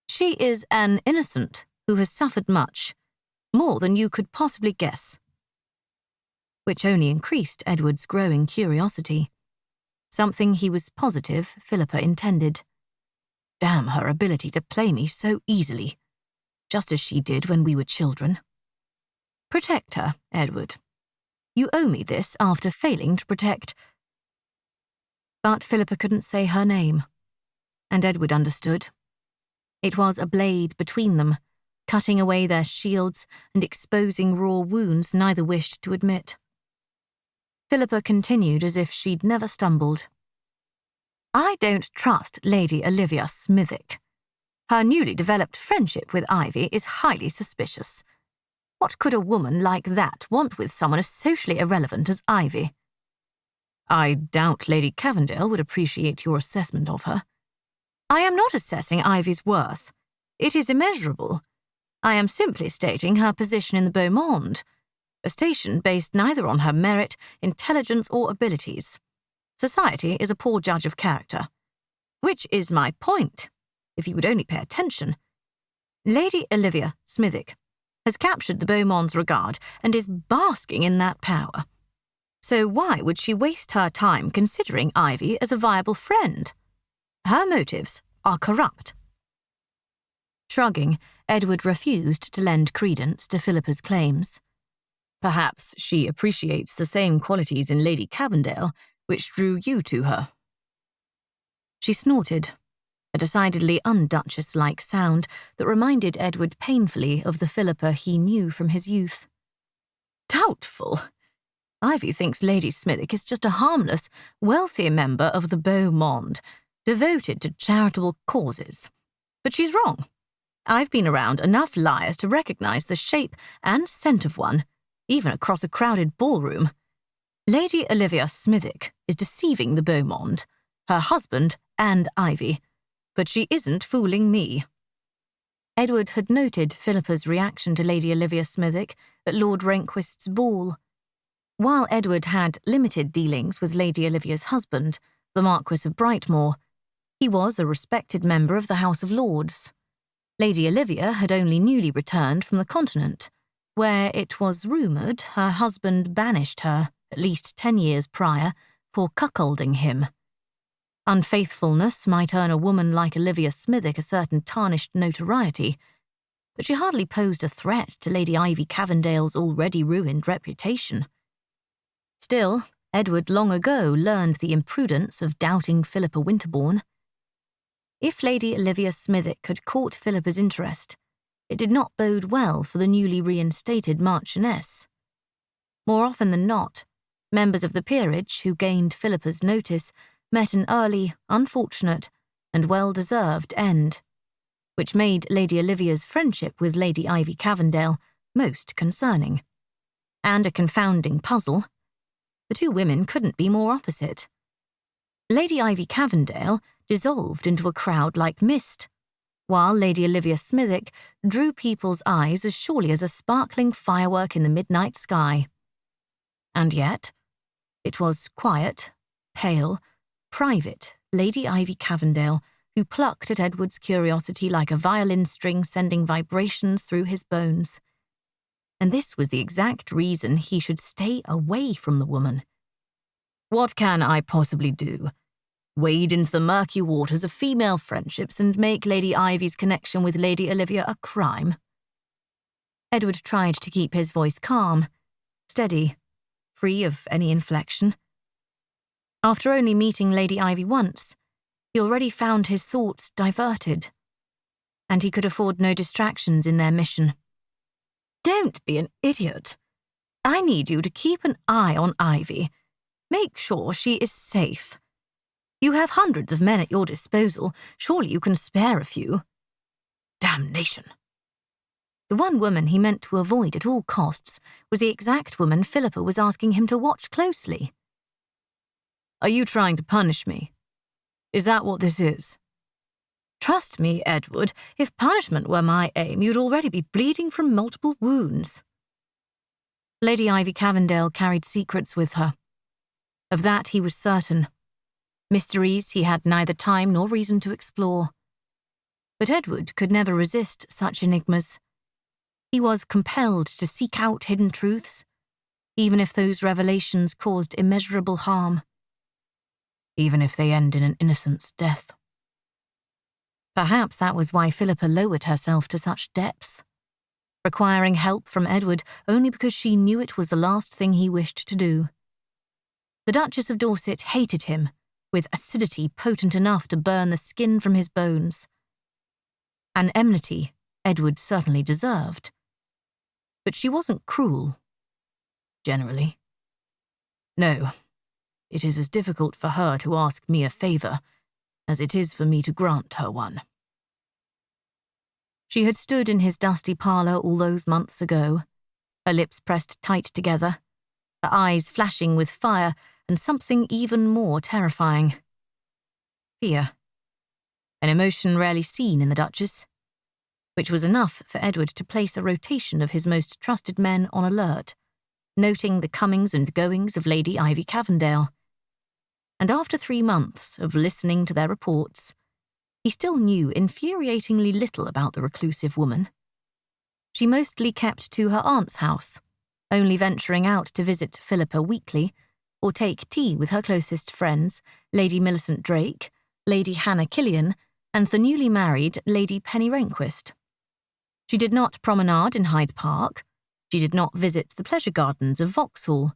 She is an innocent who has suffered much, more than you could possibly guess. Which only increased Edward's growing curiosity, something he was positive Philippa intended. Damn her ability to play me so easily, just as she did when we were children. Protect her, Edward. You owe me this after failing to protect... But Philippa couldn't say her name, and Edward understood. It was a blade between them, cutting away their shields and exposing raw wounds neither wished to admit. Philippa continued as if she'd never stumbled. I don't trust Lady Olivia Smithick. Her newly developed friendship with Ivy is highly suspicious. What could a woman like that want with someone as socially irrelevant as Ivy? I doubt Lady Cavendale would appreciate your assessment of her. I am not assessing Ivy's worth. It is immeasurable. I am simply stating her position in the beau monde, a station based neither on her merit, intelligence, or abilities. Society is a poor judge of character. Which is my point, if you would only pay attention. Lady Olivia Smithick has captured the beau monde's regard and is basking in that power. So why would she waste her time considering Ivy as a viable friend? Her motives are corrupt. Shrugging, Edward refused to lend credence to Philippa's claims. Perhaps she appreciates the same qualities in Lady Cavendale which drew you to her. She snorted, a decidedly un-Duchess-like sound that reminded Edward painfully of the Philippa he knew from his youth. Doubtful. Ivy thinks Lady Smithick is just a harmless, wealthy member of the beau monde, devoted to charitable causes. But she's wrong. I've been around enough liars to recognize the shape and scent of one, even across a crowded ballroom. Lady Olivia Smithick is deceiving the beau monde, her husband and Ivy, but she isn't fooling me. Edward had noted Philippa's reaction to Lady Olivia Smithick at Lord Rehnquist's ball. While Edward had limited dealings with Lady Olivia's husband, the Marquis of Brightmoor, he was a respected member of the House of Lords. Lady Olivia had only newly returned from the continent, where it was rumoured her husband banished her, at least 10 years prior, for cuckolding him. Unfaithfulness might earn a woman like Olivia Smithick a certain tarnished notoriety, but she hardly posed a threat to Lady Ivy Cavendale's already ruined reputation. Still, Edward long ago learned the imprudence of doubting Philippa Winterbourne. If Lady Olivia Smithick had caught Philippa's interest, it did not bode well for the newly reinstated Marchioness. More often than not, members of the peerage who gained Philippa's notice met an early, unfortunate, and well-deserved end, which made Lady Olivia's friendship with Lady Ivy Cavendale most concerning. And a confounding puzzle. The two women couldn't be more opposite. Lady Ivy Cavendale dissolved into a crowd like mist, while Lady Olivia Smithick drew people's eyes as surely as a sparkling firework in the midnight sky. And yet, it was quiet, pale, private Lady Ivy Cavendale who plucked at Edward's curiosity like a violin string sending vibrations through his bones. And this was the exact reason he should stay away from the woman. What can I possibly do? Wade into the murky waters of female friendships and make Lady Ivy's connection with Lady Olivia a crime? Edward tried to keep his voice calm, steady, free of any inflection. After only meeting Lady Ivy once, he already found his thoughts diverted, and he could afford no distractions in their mission. Don't be an idiot. I need you to keep an eye on Ivy. Make sure she is safe. You have hundreds of men at your disposal. Surely you can spare a few. Damnation. The one woman he meant to avoid at all costs was the exact woman Philippa was asking him to watch closely. Are you trying to punish me? Is that what this is? Trust me, Edward, if punishment were my aim, you'd already be bleeding from multiple wounds. Lady Ivy Cavendale carried secrets with her. Of that he was certain. Mysteries he had neither time nor reason to explore. But Edward could never resist such enigmas. He was compelled to seek out hidden truths, even if those revelations caused immeasurable harm. Even if they end in an innocent's death. Perhaps that was why Philippa lowered herself to such depths, requiring help from Edward only because she knew it was the last thing he wished to do. The Duchess of Dorset hated him, with acidity potent enough to burn the skin from his bones. An enmity Edward certainly deserved. But she wasn't cruel. Generally. No. It is as difficult for her to ask me a favour as it is for me to grant her one. She had stood in his dusty parlour all those months ago, her lips pressed tight together, her eyes flashing with fire and something even more terrifying. Fear. An emotion rarely seen in the Duchess, which was enough for Edward to place a rotation of his most trusted men on alert, noting the comings and goings of Lady Ivy Cavendale. And after 3 months of listening to their reports, he still knew infuriatingly little about the reclusive woman. She mostly kept to her aunt's house, only venturing out to visit Philippa weekly or take tea with her closest friends, Lady Millicent Drake, Lady Hannah Killian, and the newly married Lady Penny Rehnquist. She did not promenade in Hyde Park. She did not visit the pleasure gardens of Vauxhall.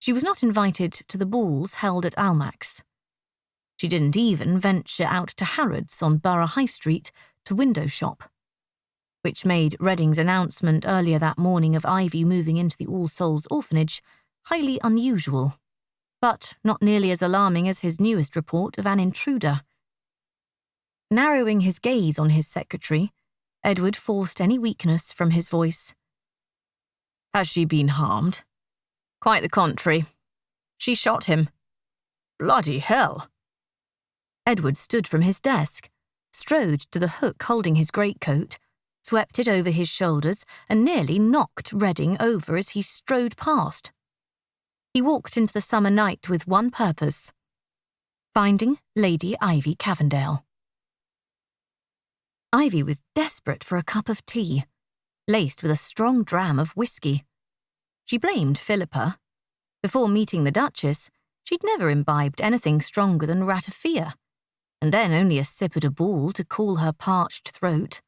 She was not invited to the balls held at Almack's. She didn't even venture out to Harrods on Borough High Street to window shop, which made Redding's announcement earlier that morning of Ivy moving into the All Souls orphanage highly unusual, but not nearly as alarming as his newest report of an intruder. Narrowing his gaze on his secretary, Edward forced any weakness from his voice. Has she been harmed? Quite the contrary. She shot him. Bloody hell. Edward stood from his desk, strode to the hook holding his greatcoat, swept it over his shoulders, and nearly knocked Redding over as he strode past. He walked into the summer night with one purpose: finding Lady Ivy Cavendale. Ivy was desperate for a cup of tea, laced with a strong dram of whiskey. She blamed Philippa. Before meeting the Duchess, she'd never imbibed anything stronger than ratafia, and then only a sip at a ball to cool her parched throat.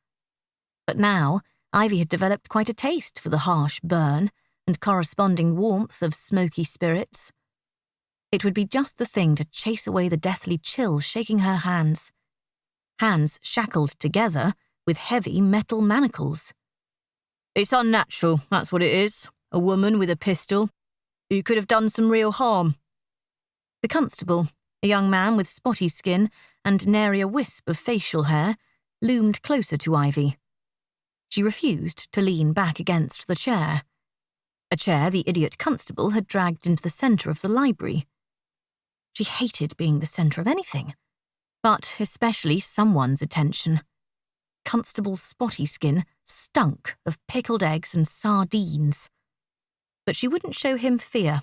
But now, Ivy had developed quite a taste for the harsh burn and corresponding warmth of smoky spirits. It would be just the thing to chase away the deathly chill shaking her hands. Hands shackled together with heavy metal manacles. It's unnatural, that's what it is. A woman with a pistol. You could have done some real harm. The constable, a young man with spotty skin and nary a wisp of facial hair, loomed closer to Ivy. She refused to lean back against the chair. A chair the idiot constable had dragged into the centre of the library. She hated being the centre of anything, but especially someone's attention. Constable's spotty skin stunk of pickled eggs and sardines. But she wouldn't show him fear,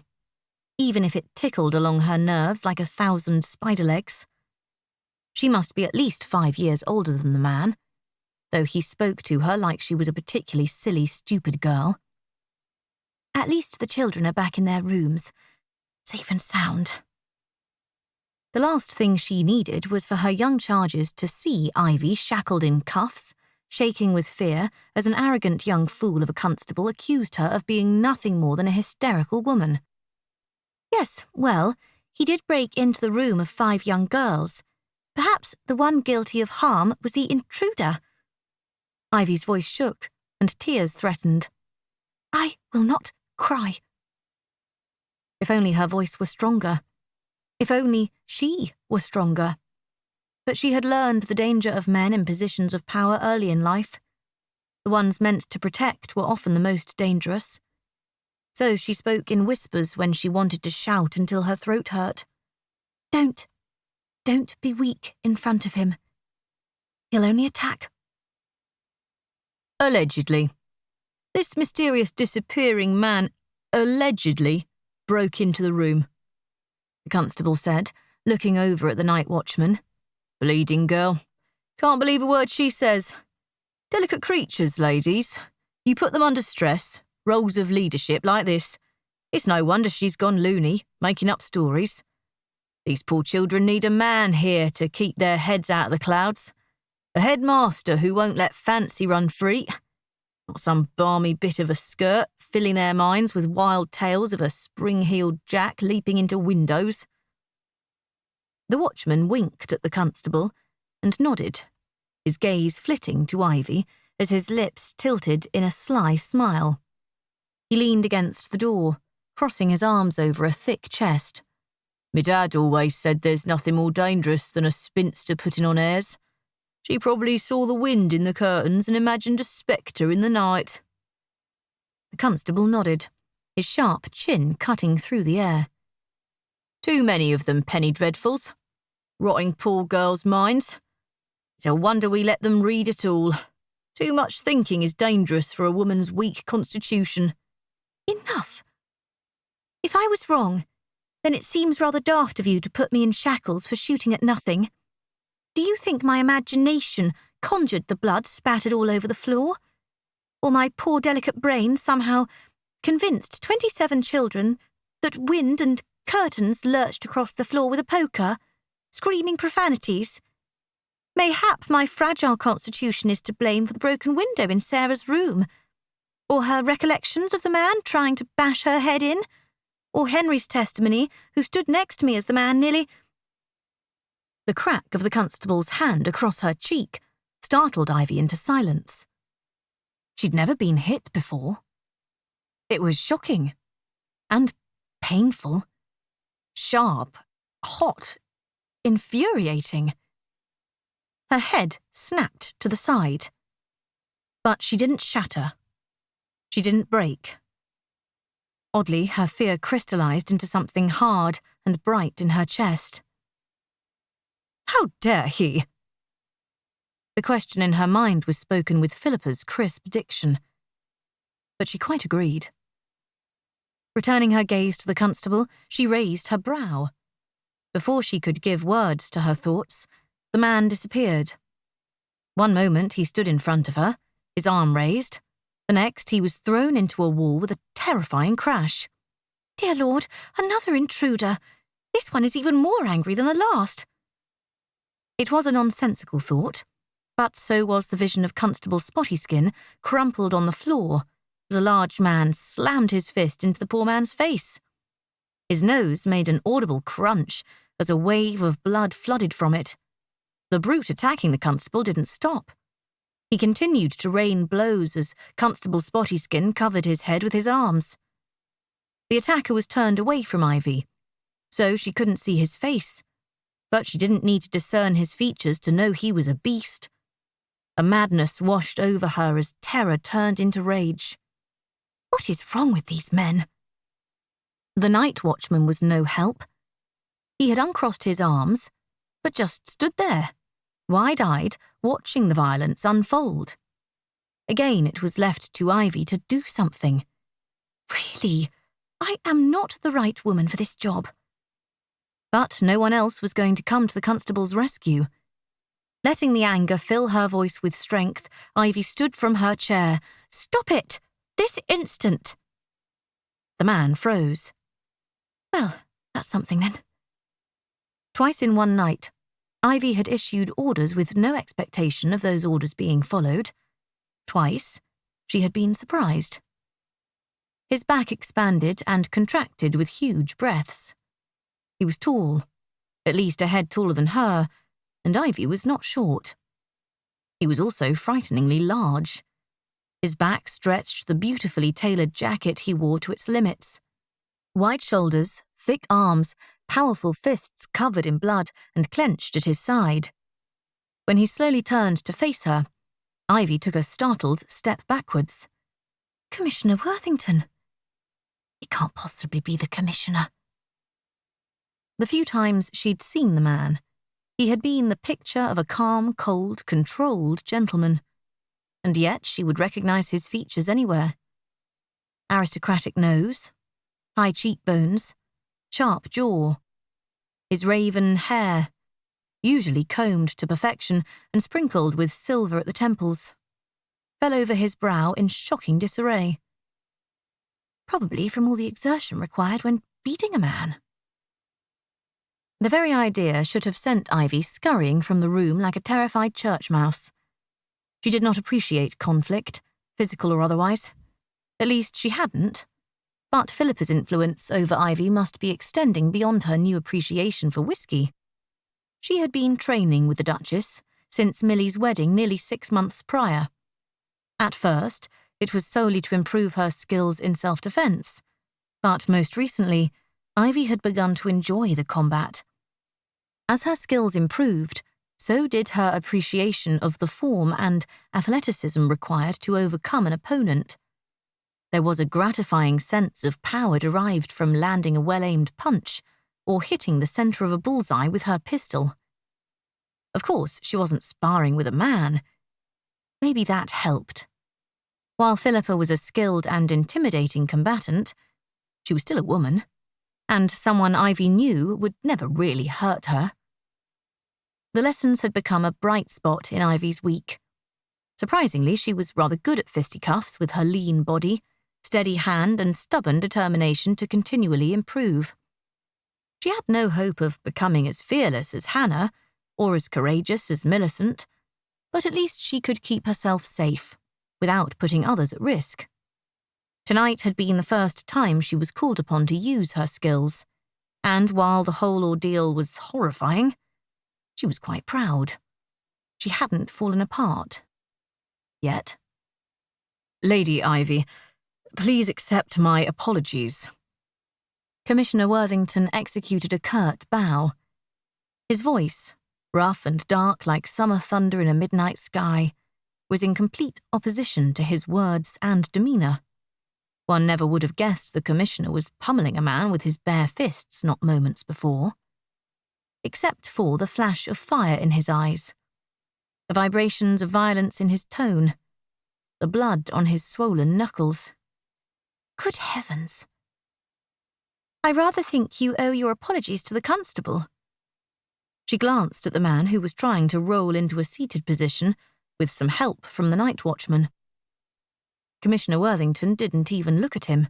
even if it tickled along her nerves like 1,000 spider legs. She must be at least 5 years older than the man, though he spoke to her like she was a particularly silly, stupid girl. At least the children are back in their rooms, safe and sound. The last thing she needed was for her young charges to see Ivy shackled in cuffs, shaking with fear as an arrogant young fool of a constable accused her of being nothing more than a hysterical woman. Yes, well, he did break into the room of 5 young girls. Perhaps the one guilty of harm was the intruder. Ivy's voice shook, and tears threatened. I will not cry. If only her voice were stronger. If only she was stronger. But she had learned the danger of men in positions of power early in life. The ones meant to protect were often the most dangerous. So she spoke in whispers when she wanted to shout until her throat hurt. Don't be weak in front of him. He'll only attack. Allegedly. This mysterious disappearing man allegedly broke into the room, the constable said, looking over at the night watchman. Bleeding girl. Can't believe a word she says. Delicate creatures, ladies. You put them under stress, roles of leadership like this. It's no wonder she's gone loony, making up stories. These poor children need a man here to keep their heads out of the clouds. A headmaster who won't let fancy run free. Not some balmy bit of a skirt filling their minds with wild tales of a spring-heeled Jack leaping into windows. The watchman winked at the constable and nodded, his gaze flitting to Ivy as his lips tilted in a sly smile. He leaned against the door, crossing his arms over a thick chest. Me dad always said there's nothing more dangerous than a spinster putting on airs. She probably saw the wind in the curtains and imagined a spectre in the night. The constable nodded, his sharp chin cutting through the air. Too many of them, penny dreadfuls. Rotting poor girls' minds. It's a wonder we let them read at all. Too much thinking is dangerous for a woman's weak constitution. Enough. If I was wrong, then it seems rather daft of you to put me in shackles for shooting at nothing. Do you think my imagination conjured the blood spattered all over the floor? Or my poor delicate brain somehow convinced 27 children that wind and curtains lurched across the floor with a poker, screaming profanities? Mayhap my fragile constitution is to blame for the broken window in Sarah's room, or her recollections of the man trying to bash her head in, or Henry's testimony, who stood next to me as the man nearly... The crack of the constable's hand across her cheek startled Ivy into silence. She'd never been hit before. It was shocking and painful, sharp, hot, infuriating. Her head snapped to the side. But she didn't shatter. She didn't break. Oddly, her fear crystallized into something hard and bright in her chest. How dare he? The question in her mind was spoken with Philippa's crisp diction. But she quite agreed. Returning her gaze to the constable, she raised her brow. Before she could give words to her thoughts, the man disappeared. One moment he stood in front of her, his arm raised. The next he was thrown into a wall with a terrifying crash. Dear Lord, another intruder. This one is even more angry than the last. It was a nonsensical thought, But so was the vision of Constable Spottyskin crumpled on the floor as a large man slammed his fist into the poor man's face. His nose made an audible crunch as a wave of blood flooded from it. The brute attacking the constable didn't stop. He continued to rain blows as Constable Spottyskin covered his head with his arms. The attacker was turned away from Ivy, so she couldn't see his face, but she didn't need to discern his features to know he was a beast. A madness washed over her as terror turned into rage. What is wrong with these men? The night watchman was no help. He had uncrossed his arms, but just stood there, wide-eyed, watching the violence unfold. Again it was left to Ivy to do something. Really, I am not the right woman for this job. But no one else was going to come to the constable's rescue. Letting the anger fill her voice with strength, Ivy stood from her chair. "Stop it! This instant!" The man froze. Well, that's something then. Twice in one night, Ivy had issued orders with no expectation of those orders being followed. Twice, she had been surprised. His back expanded and contracted with huge breaths. He was tall, at least a head taller than her, and Ivy was not short. He was also frighteningly large. His back stretched the beautifully tailored jacket he wore to its limits. Wide shoulders, thick arms, powerful fists covered in blood and clenched at his side. When he slowly turned to face her, Ivy took a startled step backwards. "Commissioner Worthington. He can't possibly be the commissioner." The few times she'd seen the man, he had been the picture of a calm, cold, controlled gentleman, and yet she would recognize his features anywhere. Aristocratic nose, high cheekbones, sharp jaw. His raven hair, usually combed to perfection and sprinkled with silver at the temples, fell over his brow in shocking disarray. Probably from all the exertion required when beating a man. The very idea should have sent Ivy scurrying from the room like a terrified church mouse. She did not appreciate conflict, physical or otherwise. At least she hadn't. But Philippa's influence over Ivy must be extending beyond her new appreciation for whiskey. She had been training with the Duchess since Millie's wedding nearly 6 months prior. At first, it was solely to improve her skills in self-defense, but most recently, Ivy had begun to enjoy the combat. As her skills improved, so did her appreciation of the form and athleticism required to overcome an opponent. There was a gratifying sense of power derived from landing a well-aimed punch or hitting the centre of a bullseye with her pistol. Of course, she wasn't sparring with a man. Maybe that helped. While Philippa was a skilled and intimidating combatant, she was still a woman, and someone Ivy knew would never really hurt her. The lessons had become a bright spot in Ivy's week. Surprisingly, she was rather good at fisticuffs with her lean body, steady hand and stubborn determination to continually improve. She had no hope of becoming as fearless as Hannah or as courageous as Millicent, but at least she could keep herself safe without putting others at risk. Tonight had been the first time she was called upon to use her skills, and while the whole ordeal was horrifying, she was quite proud. She hadn't fallen apart. Yet. "Lady Ivy, please accept my apologies." Commissioner Worthington executed a curt bow. His voice, rough and dark like summer thunder in a midnight sky, was in complete opposition to his words and demeanour. One never would have guessed the commissioner was pummeling a man with his bare fists not moments before. Except for the flash of fire in his eyes, the vibrations of violence in his tone, the blood on his swollen knuckles. Good heavens! "I rather think you owe your apologies to the constable." She glanced at the man who was trying to roll into a seated position with some help from the night watchman. Commissioner Worthington didn't even look at him.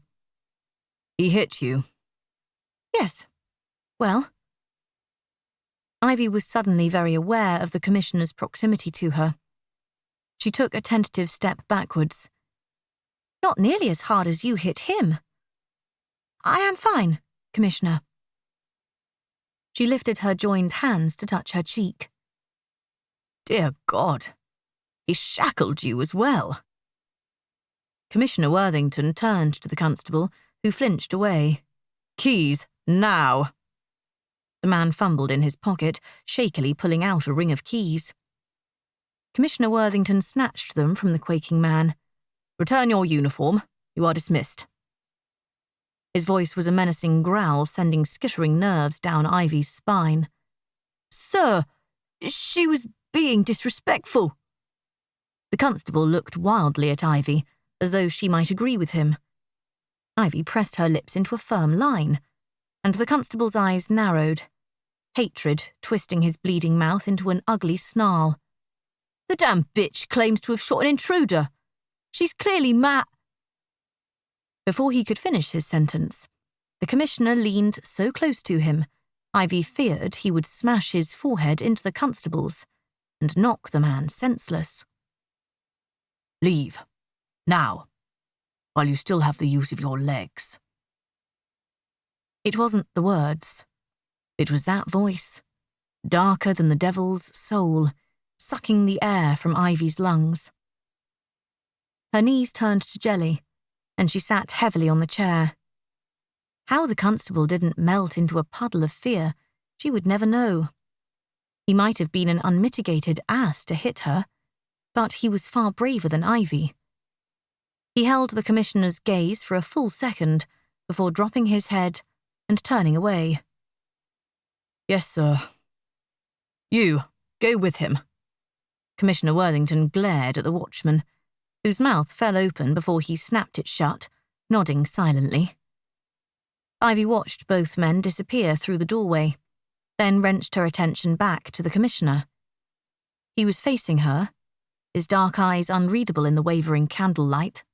"He hit you?" "Yes. Well?" Ivy was suddenly very aware of the commissioner's proximity to her. She took a tentative step backwards. Not nearly as hard as you hit him. I am fine, Commissioner. She lifted her joined hands to touch her cheek. Dear God, he shackled you as well. Commissioner Worthington turned to the constable, who flinched away. Keys, now. The man fumbled in his pocket, shakily pulling out a ring of keys. Commissioner Worthington snatched them from the quaking man. Return your uniform. You are dismissed. His voice was a menacing growl, sending skittering nerves down Ivy's spine. Sir, she was being disrespectful. The constable looked wildly at Ivy, as though she might agree with him. Ivy pressed her lips into a firm line, and the constable's eyes narrowed, hatred twisting his bleeding mouth into an ugly snarl. The damn bitch claims to have shot an intruder. She's clearly mad. Before he could finish his sentence, the commissioner leaned so close to him, Ivy feared he would smash his forehead into the constable's and knock the man senseless. Leave, now, while you still have the use of your legs. It wasn't the words. It was that voice, darker than the devil's soul, sucking the air from Ivy's lungs. Her knees turned to jelly, and she sat heavily on the chair. How the constable didn't melt into a puddle of fear, she would never know. He might have been an unmitigated ass to hit her, but he was far braver than Ivy. He held the commissioner's gaze for a full second before dropping his head and turning away. Yes, sir. You, go with him. Commissioner Worthington glared at the watchman, whose mouth fell open before he snapped it shut, nodding silently. Ivy watched both men disappear through the doorway, then wrenched her attention back to the commissioner. He was facing her, his dark eyes unreadable in the wavering candlelight.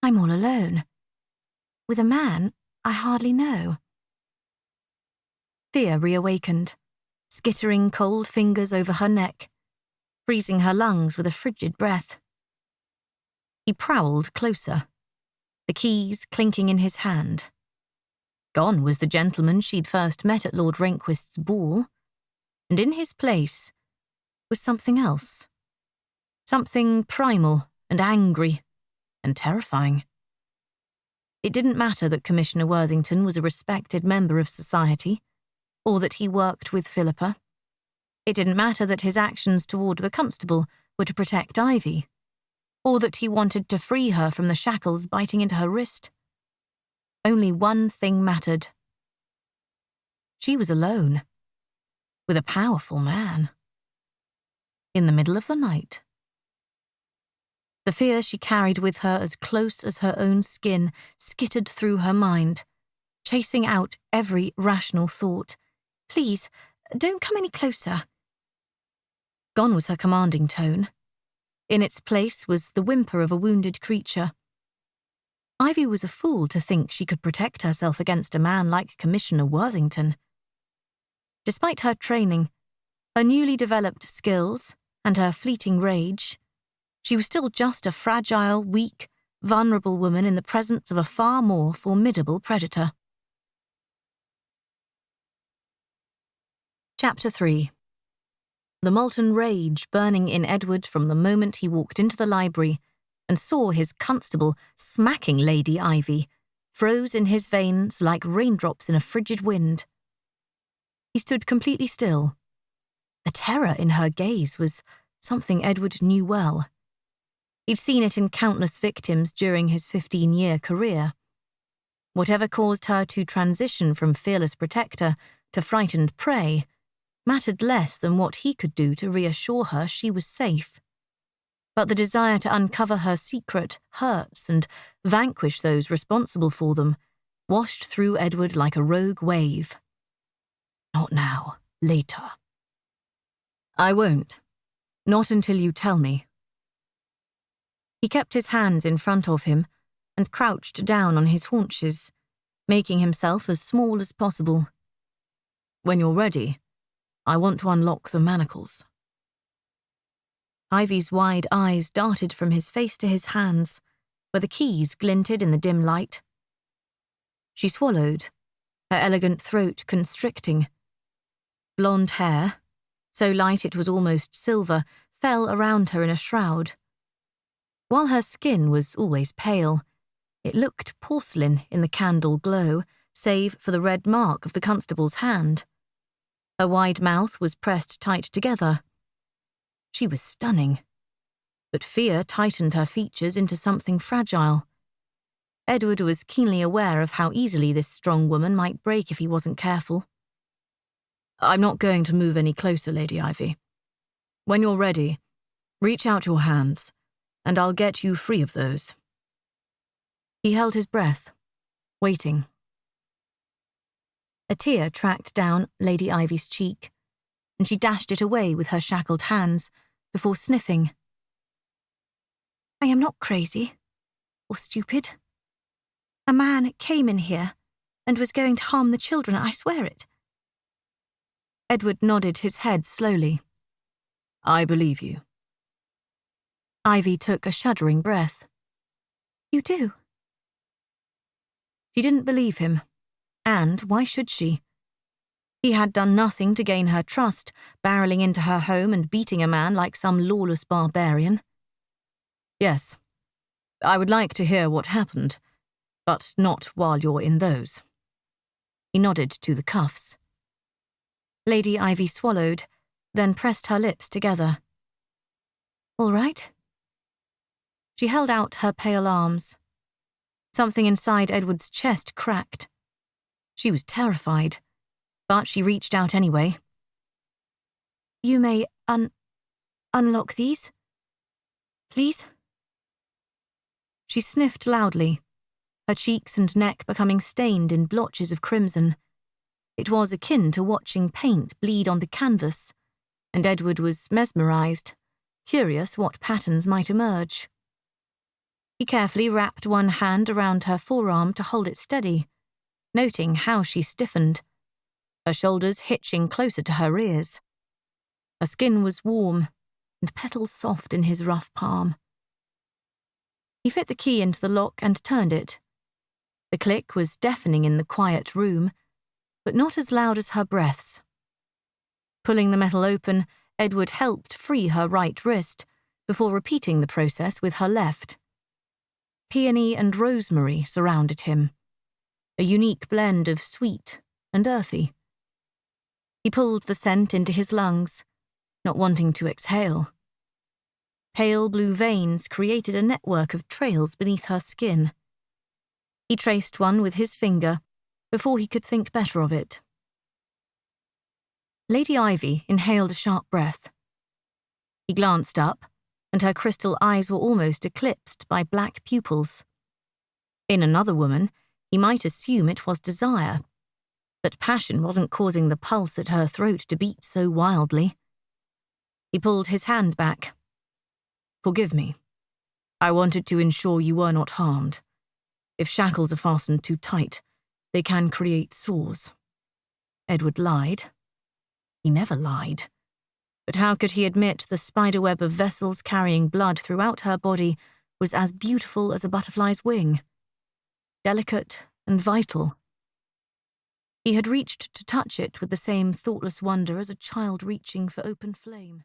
I'm all alone. With a man I hardly know. Fear reawakened, skittering cold fingers over her neck, freezing her lungs with a frigid breath. He prowled closer, the keys clinking in his hand. Gone was the gentleman she'd first met at Lord Rehnquist's ball, and in his place was something else. Something primal and angry and terrifying. It didn't matter that Commissioner Worthington was a respected member of society, or that he worked with Philippa. It didn't matter that his actions toward the constable were to protect Ivy, or that he wanted to free her from the shackles biting into her wrist. Only one thing mattered. She was alone, with a powerful man. In the middle of the night. The fear she carried with her as close as her own skin skittered through her mind, chasing out every rational thought. Please, don't come any closer. Gone was her commanding tone. In its place was the whimper of a wounded creature. Ivy was a fool to think she could protect herself against a man like Commissioner Worthington. Despite her training, her newly developed skills, and her fleeting rage, she was still just a fragile, weak, vulnerable woman in the presence of a far more formidable predator. Chapter 3. The molten rage burning in Edward from the moment he walked into the library and saw his constable smacking Lady Ivy froze in his veins like raindrops in a frigid wind. He stood completely still. The terror in her gaze was something Edward knew well. He'd seen it in countless victims during his 15-year career. Whatever caused her to transition from fearless protector to frightened prey mattered less than what he could do to reassure her she was safe. But the desire to uncover her secret hurts and vanquish those responsible for them washed through Edward like a rogue wave. Not now, later. I won't. Not until you tell me. He kept his hands in front of him and crouched down on his haunches, making himself as small as possible. When you're ready, I want to unlock the manacles. Ivy's wide eyes darted from his face to his hands, where the keys glinted in the dim light. She swallowed, her elegant throat constricting. Blonde hair, so light it was almost silver, fell around her in a shroud. While her skin was always pale, it looked porcelain in the candle glow, save for the red mark of the constable's hand. Her wide mouth was pressed tight together. She was stunning, but fear tightened her features into something fragile. Edward was keenly aware of how easily this strong woman might break if he wasn't careful. "I'm not going to move any closer, Lady Ivy. When you're ready, reach out your hands, and I'll get you free of those." He held his breath, waiting. A tear tracked down Lady Ivy's cheek, and she dashed it away with her shackled hands before sniffing. "I am not crazy or stupid. A man came in here and was going to harm the children, I swear it." Edward nodded his head slowly. "I believe you." Ivy took a shuddering breath. "You do?" She didn't believe him, and why should she? He had done nothing to gain her trust, barreling into her home and beating a man like some lawless barbarian. "Yes, I would like to hear what happened, but not while you're in those." He nodded to the cuffs. Lady Ivy swallowed, then pressed her lips together. "All right." She held out her pale arms. Something inside Edward's chest cracked. She was terrified, but she reached out anyway. "You may unlock these, please?" She sniffed loudly, her cheeks and neck becoming stained in blotches of crimson. It was akin to watching paint bleed onto canvas, and Edward was mesmerized, curious what patterns might emerge. He carefully wrapped one hand around her forearm to hold it steady, noting how she stiffened, her shoulders hitching closer to her ears. Her skin was warm and petals soft in his rough palm. He fit the key into the lock and turned it. The click was deafening in the quiet room, but not as loud as her breaths. Pulling the metal open, Edward helped free her right wrist before repeating the process with her left. Peony and rosemary surrounded him, a unique blend of sweet and earthy. He pulled the scent into his lungs, not wanting to exhale. Pale blue veins created a network of trails beneath her skin. He traced one with his finger before he could think better of it. Lady Ivy inhaled a sharp breath. He glanced up, and her crystal eyes were almost eclipsed by black pupils. In another woman, he might assume it was desire, but passion wasn't causing the pulse at her throat to beat so wildly. He pulled his hand back. "Forgive me. I wanted to ensure you were not harmed. If shackles are fastened too tight, they can create sores." Edward lied. He never lied. But how could he admit the spiderweb of vessels carrying blood throughout her body was as beautiful as a butterfly's wing? Delicate and vital. He had reached to touch it with the same thoughtless wonder as a child reaching for open flame.